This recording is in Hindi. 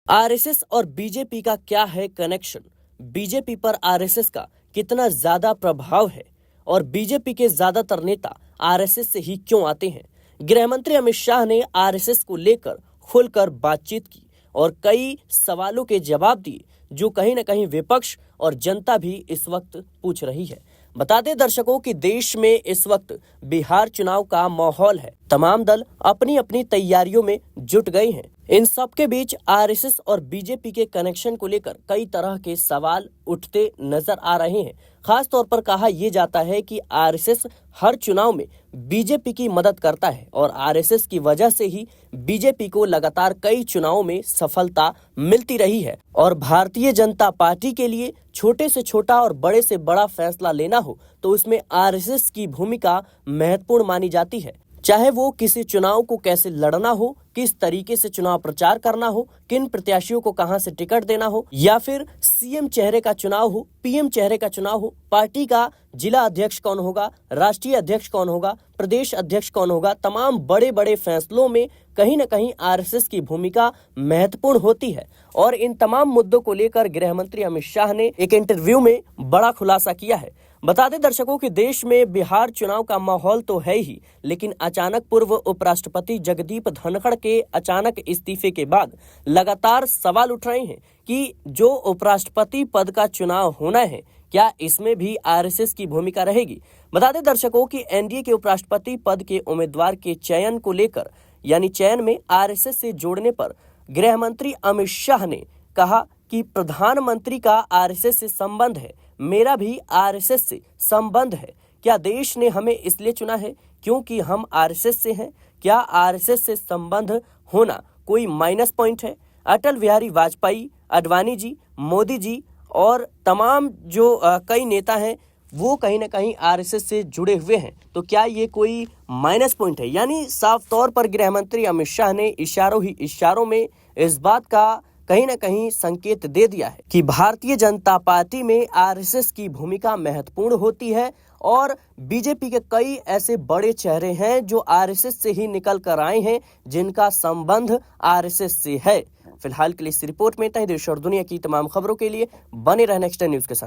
आरएसएस और बीजेपी का क्या है कनेक्शन? बीजेपी पर आरएसएस का कितना ज्यादा प्रभाव है और बीजेपी के ज्यादातर नेता आरएसएस से ही क्यों आते हैं? गृह मंत्री अमित शाह ने आरएसएस को लेकर खुलकर बातचीत की और कई सवालों के जवाब दिए जो कहीं न कहीं विपक्ष और जनता भी इस वक्त पूछ रही है। बता दें दर्शकों कि देश में इस वक्त बिहार चुनाव का माहौल है। तमाम दल अपनी अपनी तैयारियों में जुट गए हैं। इन सब के बीच आरएसएस और बीजेपी के कनेक्शन को लेकर कई तरह के सवाल उठते नजर आ रहे हैं। खास तौर पर कहा यह जाता है कि आरएसएस हर चुनाव में बीजेपी की मदद करता है और आरएसएस की वजह से ही बीजेपी को लगातार कई चुनावों में सफलता मिलती रही है। और भारतीय जनता पार्टी के लिए छोटे से छोटा और बड़े से बड़ा फैसला लेना हो तो उसमें आरएसएस की भूमिका महत्वपूर्ण मानी जाती है। चाहे वो किसी चुनाव को कैसे लड़ना हो, किस तरीके से चुनाव प्रचार करना हो, किन प्रत्याशियों को कहां से टिकट देना हो, या फिर सीएम चेहरे का चुनाव हो, पीएम चेहरे का चुनाव हो, पार्टी का जिला अध्यक्ष कौन होगा, राष्ट्रीय अध्यक्ष कौन होगा, प्रदेश अध्यक्ष कौन होगा, तमाम बड़े बड़े फैसलों में कहीं न कहीं आरएसएस की भूमिका महत्वपूर्ण होती है। और इन तमाम मुद्दों को लेकर गृह मंत्री अमित शाह ने एक इंटरव्यू में बड़ा खुलासा किया है। बता दें दर्शकों कि देश में बिहार चुनाव का माहौल तो है ही, लेकिन अचानक पूर्व उपराष्ट्रपति जगदीप धनखड़ के अचानक इस्तीफे के बाद लगातार सवाल उठ रहे हैं कि जो उपराष्ट्रपति पद का चुनाव होना है, क्या इसमें भी आरएसएस की भूमिका रहेगी? बता दें दर्शकों कि एनडीए के उपराष्ट्रपति पद के उम्मीदवार के चयन को लेकर यानी चयन में आरएसएस से जोड़ने पर गृह मंत्री अमित शाह ने कहा कि प्रधानमंत्री का आरएसएस से संबंध है, मेरा भी आरएसएस से संबंध है। क्या देश ने हमें इसलिए चुना है क्योंकि हम आरएसएस से हैं? क्या आरएसएस से संबंध होना कोई माइनस पॉइंट है? अटल बिहारी वाजपेयी, आडवाणी जी, मोदी जी और तमाम जो कई नेता हैं वो कहीं ना कहीं आरएसएस से जुड़े हुए हैं, तो क्या ये कोई माइनस पॉइंट है? यानी साफ तौर पर गृह मंत्री अमित शाह ने इशारों ही इशारों में इस बात का कहीं ना कहीं संकेत दे दिया है कि भारतीय जनता पार्टी में आरएसएस की भूमिका महत्वपूर्ण होती है और बीजेपी के कई ऐसे बड़े चेहरे हैं जो आरएसएस से ही निकल कर आए हैं, जिनका संबंध आरएसएस से है। फिलहाल के लिए इस रिपोर्ट में इतना ही। देश और दुनिया की तमाम खबरों के लिए बने रहें नेक्स्ट न्यूज के साथ।